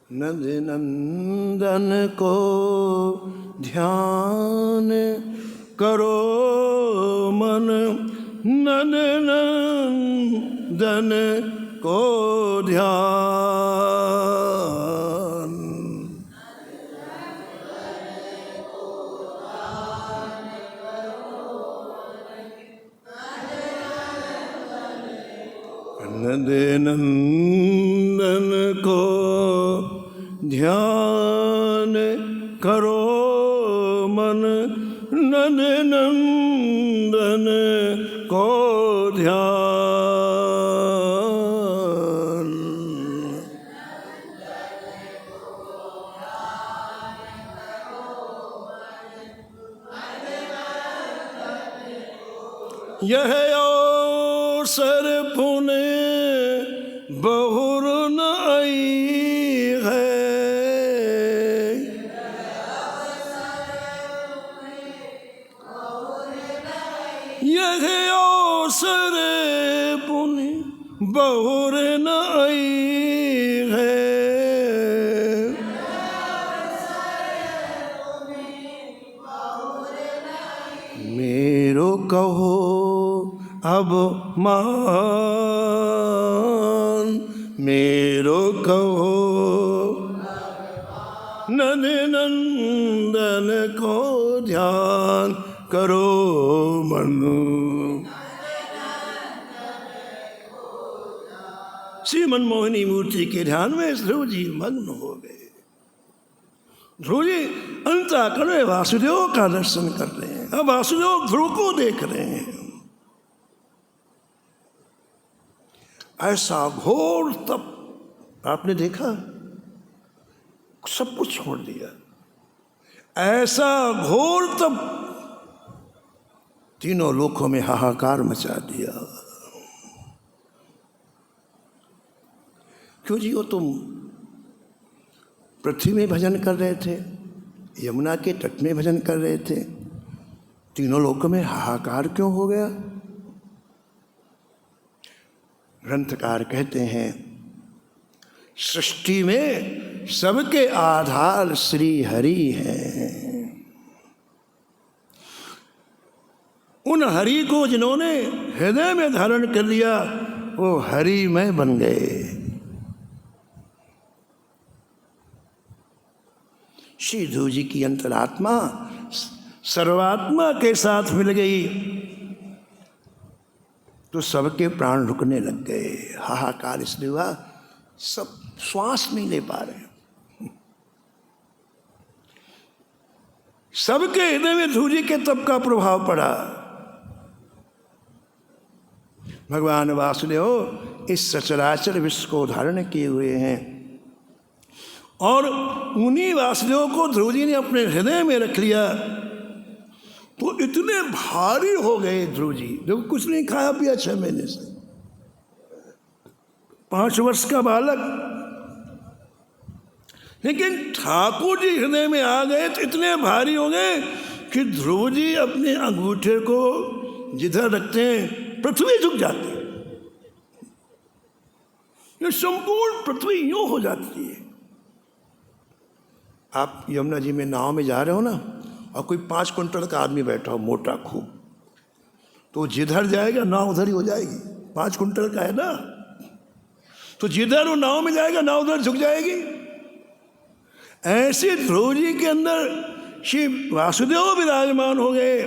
नंद नंदन को ध्यान करो मन, नंद नंदन को ध्यान। नंद नंदन को ध्यान करो मन, नंद नंदन को ध्यान। यह अवसर पुण्य बहुर न आई है, यह अवसर पुण्य बहुर न आई है। मेरो कहो अब मान, मेरो कहो नंद नंदन को ध्यान करो मन। श्री मनमोहनी मूर्ति के ध्यान में ध्रुव जी मग्न हो गए। ध्रुव जी अंतःकरण में वासुदेव का दर्शन कर रहे हैं। अब वासुदेव ध्रुव को देख रहे हैं। ऐसा घोर तप आपने देखा, सब कुछ छोड़ दिया। ऐसा घोर तप तीनों लोकों में हाहाकार मचा दिया। क्यों जी? वो तुम पृथ्वी में भजन कर रहे थे, यमुना के तट में भजन कर रहे थे, तीनों लोकों में हाहाकार क्यों हो गया? ग्रंथकार कहते हैं सृष्टि में सबके आधार श्री हरि हैं। उन हरि को जिन्होंने हृदय में धारण कर लिया वो हरिमय बन गए। श्री ध्रुव जी की अंतरात्मा सर्वात्मा के साथ मिल गई तो सबके प्राण रुकने लग गए। हाहाकार इसलिए हुआ, सब श्वास नहीं ले पा रहे। सबके हृदय में ध्रुव जी के तप का प्रभाव पड़ा। भगवान वासुदेव इस सचराचर विश्व को धारण किए हुए हैं और उन्हीं वासुदेव को ध्रुव जी ने अपने हृदय में रख लिया तो इतने भारी हो गए ध्रुव जी। जो कुछ नहीं खाया पिया 6 महीने से, 5 वर्ष का बालक, लेकिन ठाकुर जी हृदय में आ गए तो इतने भारी हो गए कि ध्रुव जी अपने अंगूठे को जिधर रखते हैं पृथ्वी झुक जाती है। ये संपूर्ण पृथ्वी यूं हो जाती है। आप यमुना जी में नाव में जा रहे हो ना और कोई 5 क्विंटल का आदमी बैठा हो, मोटा खूब, तो जिधर जाएगा नाव उधर ही हो जाएगी। 5 क्विंटल का है ना, तो जिधर वो नाव में जाएगा नाव उधर झुक जाएगी। ऐसे ध्रुव जी के अंदर श्री वासुदेव विराजमान हो गए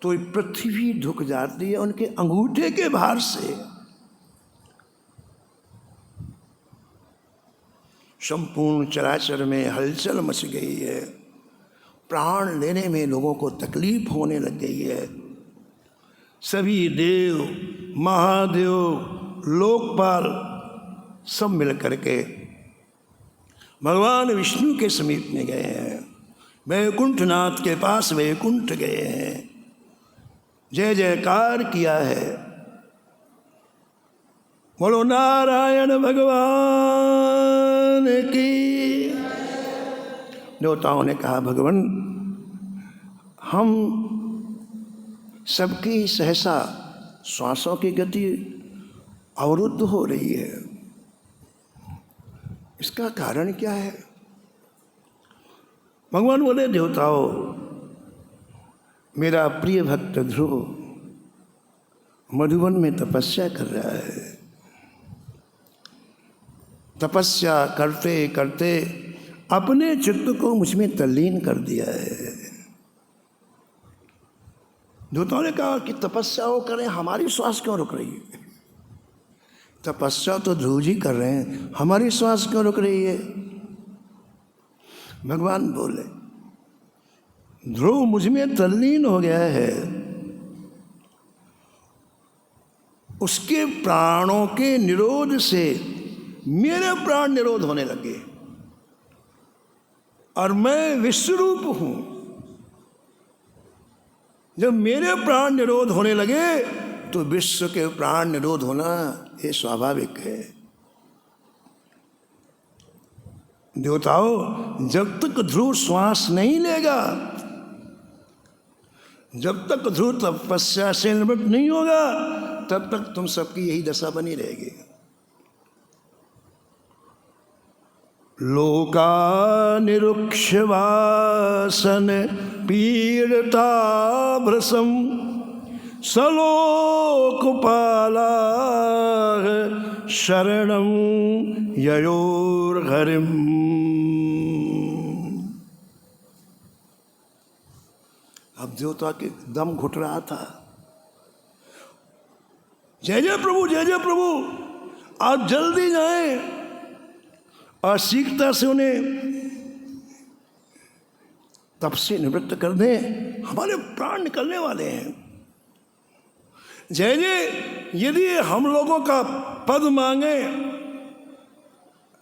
तो पृथ्वी झुक जाती है उनके अंगूठे के भार से। संपूर्ण चराचर में हलचल मच गई है। प्राण लेने में लोगों को तकलीफ होने लग गई है। सभी देव, महादेव, लोकपाल सब मिल करके भगवान विष्णु के समीप में गए हैं। वैकुंठनाथ के पास वैकुंठ गए हैं, जय जयकार किया है। बोलो नारायण भगवान की। देवताओं ने कहा भगवान हम सबकी सहसा श्वासों की गति अवरुद्ध हो रही है, इसका कारण क्या है? भगवान बोले, देवताओं, मेरा प्रिय भक्त ध्रुव मधुवन में तपस्या कर रहा है। तपस्या करते करते अपने चित्त को मुझ में तल्लीन कर दिया है। देवताओं ने कहा कि तपस्या वो करें, हमारी श्वास क्यों रुक रही है? तपस्या तो ध्रुव जी कर रहे हैं, हमारी श्वास क्यों रुक रही है? भगवान बोले, ध्रुव मुझ में तल्लीन हो गया है, उसके प्राणों के निरोध से मेरे प्राण निरोध होने लगे और मैं विश्वरूप हूं। जब मेरे प्राण निरोध होने लगे तो विश्व के प्राण निरोध होना ये स्वाभाविक है। देवताओं, जब तक ध्रुव श्वास नहीं लेगा, जब तक ध्रुव तपस्या से निवृत्त नहीं होगा, तब तक तुम सबकी यही दशा बनी रहेगी। लोका निरुक्ष वासन पीड़ता भ्रसम सलोकपाला शरणम ययोर्हरिम। अब देवता के दम घुट रहा था। जय जय प्रभु, जय जय प्रभु, आप जल्दी जाएं और शीघ्रता से उन्हें तप से निवृत्त कर दें, हमारे प्राण निकलने वाले हैं। जय जय, यदि हम लोगों का पद मांगे,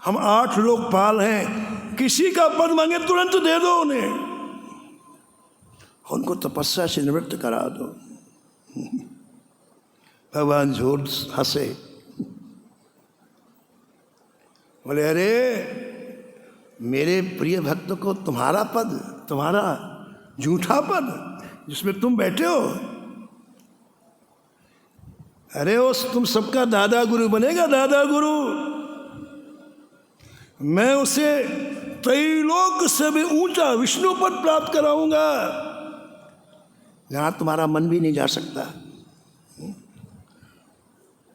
हम 8 लोकपाल हैं, किसी का पद मांगे तुरंत दे दो उन्हें, उनको तपस्या से निवृत्त करा दो। भगवान झूठ हंसे, बोले, अरे मेरे प्रिय भक्त को तुम्हारा पद, तुम्हारा झूठा पद जिसमें तुम बैठे हो, अरे उस तुम सबका दादा गुरु बनेगा, दादा गुरु। मैं उसे त्रैलोक से भी ऊंचा विष्णु पद प्राप्त कराऊंगा, जहां तुम्हारा मन भी नहीं जा सकता।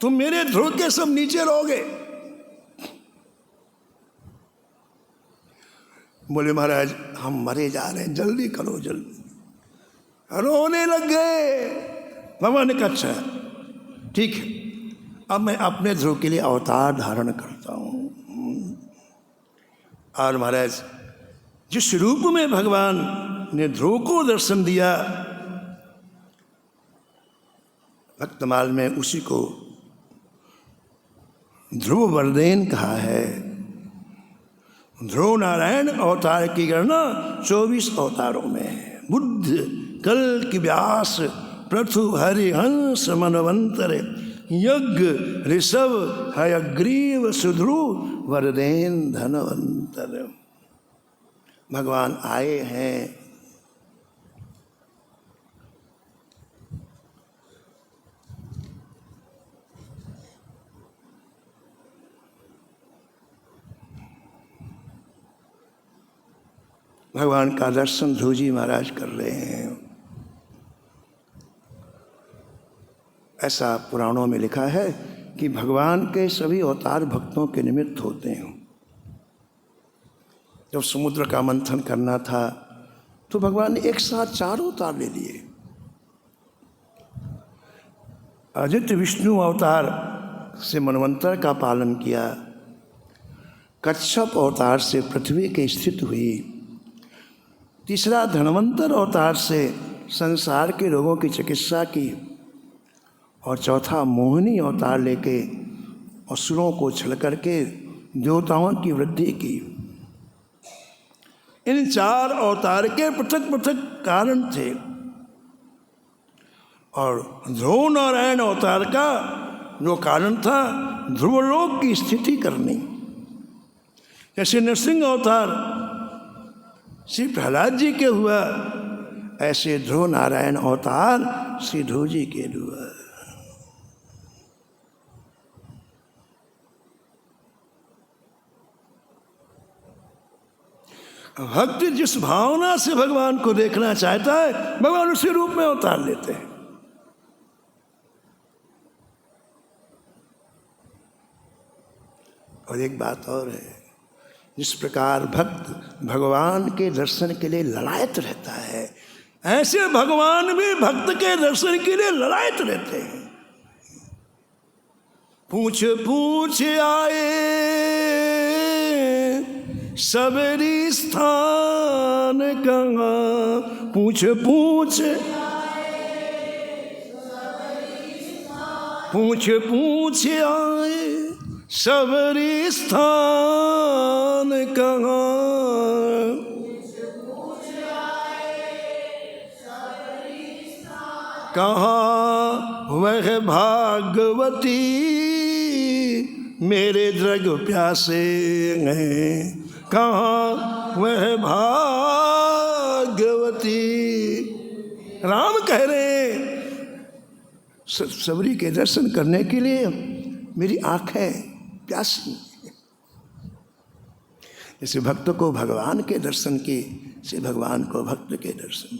तुम मेरे ध्रुव के सब नीचे रहोगे। बोले, महाराज हम मरे जा रहे हैं, जल्दी करो, जल्दी। रोने लग गए। भगवान ने कहा, अच्छा ठीक है, अब मैं अपने ध्रुव के लिए अवतार धारण करता हूं। और महाराज, जिस रूप में भगवान ने ध्रुव को दर्शन दिया भक्तमाल में, उसी को ध्रुव वरदेन कहा है। ध्रुव नारायण अवतार की गणना 24 अवतारों में है। बुद्ध, कल की व्यास, पृथु, हरिहंस, मनवंतर, यज्ञ, ऋषभ, हयग्रीव, सुध्रुव, वरदेन, धनवंतर। भगवान आए हैं भगवान का दर्शन ध्रुव जी महाराज कर रहे हैं। ऐसा पुराणों में लिखा है कि भगवान के सभी अवतार भक्तों के निमित्त होते हैं। जब समुद्र का मंथन करना था तो भगवान ने एक साथ 4 अवतार ले लिए। आदित्य विष्णु अवतार से मनवंतर का पालन किया, कच्छप अवतार से पृथ्वी की स्थिति हुई, तीसरा धनवंतर अवतार से संसार के रोगों की चिकित्सा की, और चौथा मोहिनी अवतार लेके असुरों को छल करके देवताओं की वृद्धि की। इन 4 अवतार के पृथक पृथक कारण थे, और ध्रुव नारायण अवतार का जो कारण था ध्रुवलोक की स्थिति करनी। जैसे नरसिंह अवतार श्री प्रहलाद जी के हुआ, ऐसे ध्रुव नारायण अवतार श्री ध्रुव जी के हुआ। भक्त जिस भावना से भगवान को देखना चाहता है भगवान उसी रूप में उतार लेते हैं। और एक बात और है, जिस प्रकार भक्त भगवान के दर्शन के लिए ललायत रहता है, ऐसे भगवान भी भक्त के दर्शन के लिए ललायत रहते हैं। पूछ पूछ आए सबरी स्थान कहाँ, पूछ पूछ पूछ पूछ आए सबरी स्थान कहाँ, कहाँ वह भागवती मेरे दृग प्यासे हैं, कहाँ वह भागवती। राम कह रहे सबरी के दर्शन करने के लिए मेरी आंखें प्यासी। जैसे भक्त को भगवान के दर्शन की, से भगवान को भक्त के दर्शन।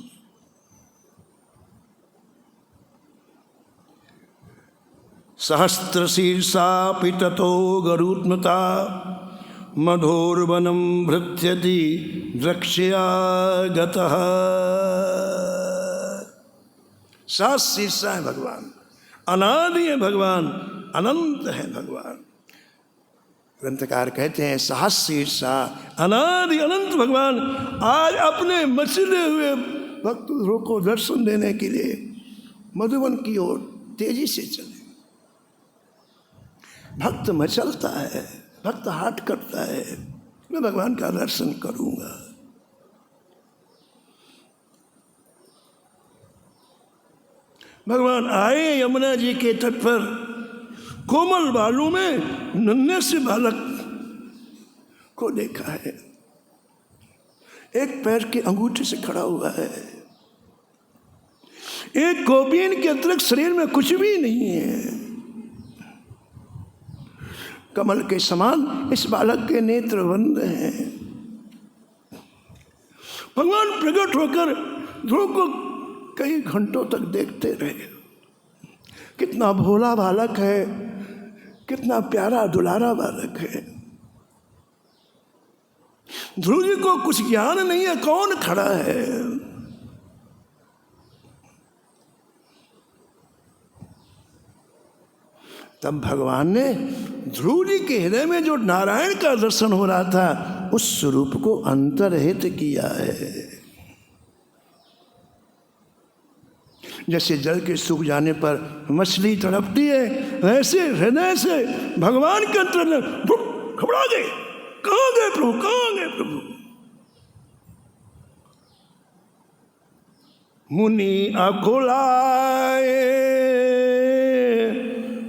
सहस्त्र शीर्षा पिततो गरुत्मता मधोर्वनम भृत्यति द्रक्ष्या गतः। सात शीर्षा है भगवान, अनादि है भगवान, अनंत है भगवान। ग्रंथकार कहते हैं सहस्र शीर्षा, अनादि अनंत भगवान आज अपने मचले हुए भक्तों को दर्शन देने के लिए मधुवन की ओर तेजी से चले। भक्त मचलता है, भक्त हाट करता है, मैं भगवान का दर्शन करूंगा। भगवान आए यमुना जी के तट पर, कोमल बालू में नन्हे से बालक को देखा है, एक पैर के अंगूठे से खड़ा हुआ है, एक गोपीन के अतिरिक्त शरीर में कुछ भी नहीं है। कमल के समान इस बालक के नेत्र बंद हैं। भगवान प्रकट होकर ध्रुव को कई घंटों तक देखते रहे। कितना भोला बालक है, कितना प्यारा दुलारा बालक है। ध्रुव जी को कुछ ज्ञान नहीं है, कौन खड़ा है। तब भगवान ने ध्रुव जी के हृदय में जो नारायण का दर्शन हो रहा था उस स्वरूप को अंतर्हित किया है। जैसे जल के सूख जाने पर मछली तड़पती है, वैसे हृदय से भगवान के अंतर घबरा गए। कहाँ गए प्रभु, कहाँ गए प्रभु। मुनि अकुलाए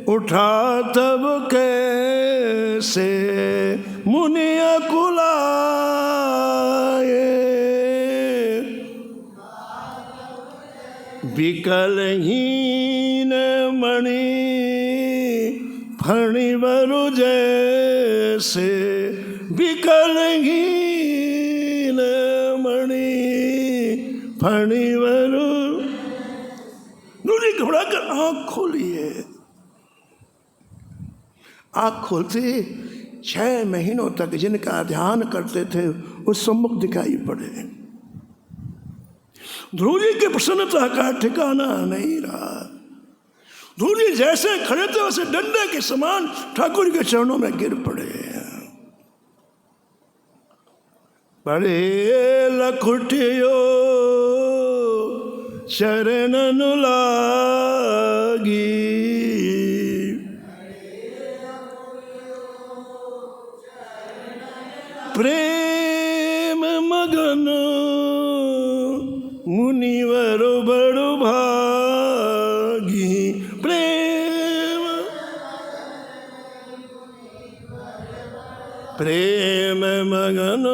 उठा तब कैसे, मुनि अकुलाए विकलहीन मणि फणिवरु जैसे, विकलहीन मणि फणिवरु। नूरी घबरा कर आँख खोली है। आँख खोलते 6 महीनों तक जिनका ध्यान करते थे वो सम्मुख दिखाई पड़े। ध्रुव जी की प्रसन्नता का ठिकाना नहीं रहा। ध्रुव जी जैसे खड़े थे वैसे डंडे के समान ठाकुर के चरणों में गिर पड़े। पड़े लखुटियो शरणन लागी, प्रेम मगन मुनिवर बड़ भागी। प्रेम प्रेम मगन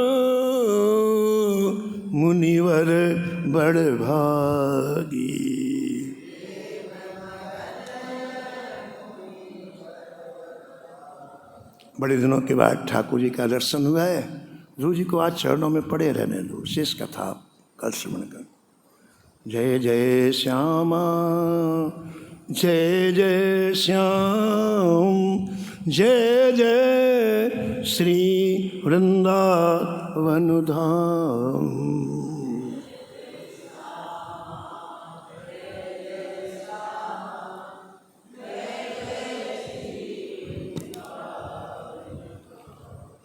मुनिवर बड़ भागी। बड़े दिनों के बाद ठाकुर जी का दर्शन हुआ है। ध्रुव जी को आज चरणों में पड़े रहने दो, शेष कथा कल श्रवण कर। जय जय श्यामा जय जय श्याम, जय जय श्री वृंदावन धाम।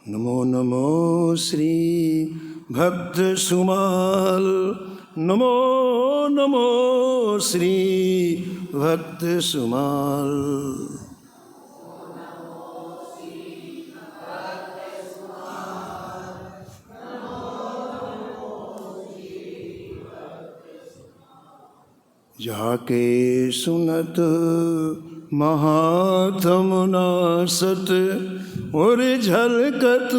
नमो नमो श्री भक्त सुमाल, नमो नमो श्री भक्त सुमाल। जाके सुनत महात्म नासत, और झलकत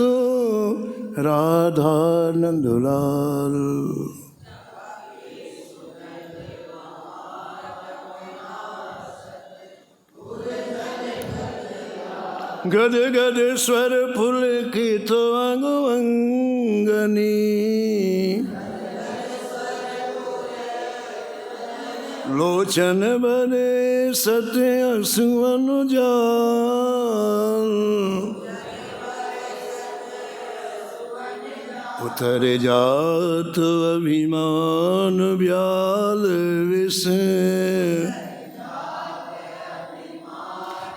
राधा नंदलाल। गद गद स्वर पुलकित अंग अंगनी, लोचन बने सत्य असुवन जाल। उतर जात अभिमान ब्याल विष,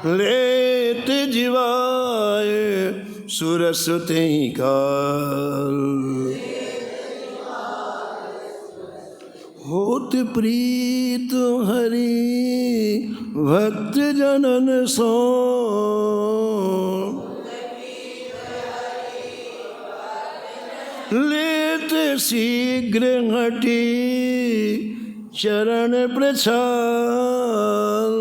लेत जीवाय सुरस तेहि काल। होत प्रीत हरि भक्त जनन सो, लेत शीघ्र हटी चरण प्रछाल।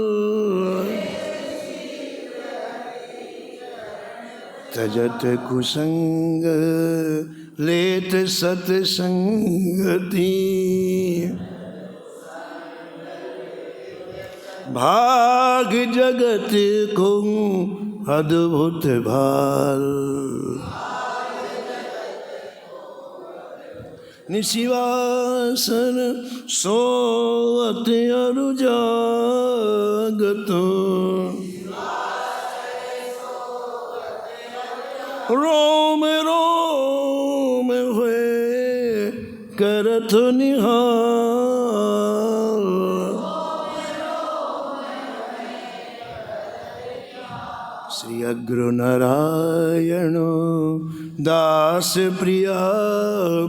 तजत कुसंग लेत सत्संगति, भाग जगत को अद्भुत भाल। निशिवासन सोवत अरु जागत, रोम रोम हुए करत निहाल। श्री अग्र नारायण दास प्रिया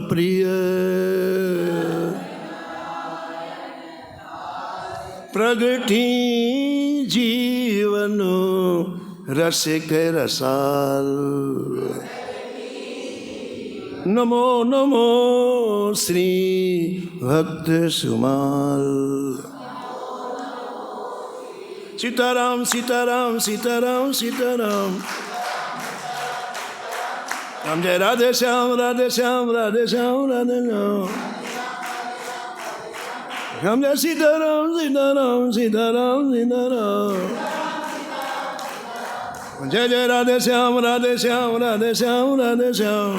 प्रिय, प्रगटी जीवन रसिक रसाल। नमो नमो श्री भक्त सुमाल। सीताराम सीताराम सीताराम सीताराम, राम जय राधे श्याम राधे श्याम राधे श्याम राधे श्याम। राम जय सीताराम सीताराम सीताराम सीताराम, जय जय राधे श्याम राधे श्याम राधे श्याम राधे श्याम।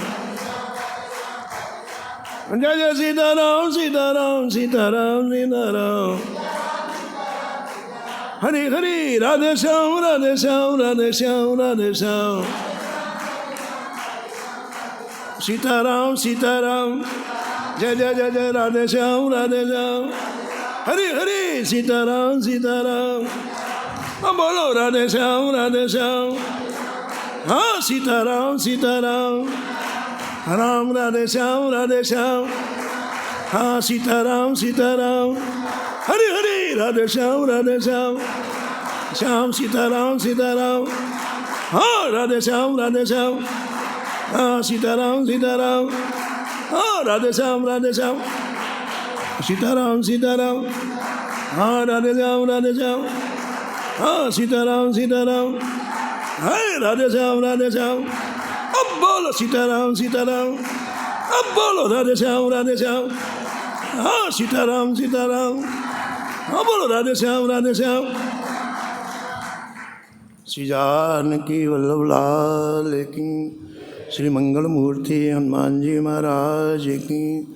जय जय सीताराम सीताराम सीताराम सीताराम, हरि हरि राधे श्याम राधे श्याम राधे श्याम राधे श्याम। सीताराम सीताराम, जय जय जय जय राधे श्याम राधे श्याम, हरि हरि सीताराम सीताराम। बोलो राधे श्याम राधे श्याम। हाँ सीताराम सीताराम, राम राधे श्याम राधे श्याम। हाँ सीताराम सीताराम, हरि हरि राधे श्याम राधे श्याम। श्याम सीताराम सीताराम, हाँ राधे श्याम राधे श्याम। हाँ सीताराम सीताराम, हाँ राधे श्याम राधे श्याम। सीताराम सीताराम, हाँ राधे श्याम राधे श्याम। हाँ सीताराम सीताराम, हाय राधे श्याम राधे श्याम। अब बोलो सीताराम सीताराम, अब बोलो राधे श्याम राधे श्याम। हाँ सीताराम सीताराम, हाँ बोलो राधे श्याम राधे श्याम। श्री जानकी वल्लभ लाल की श्री मंगल मूर्ति हनुमान जी महाराज की।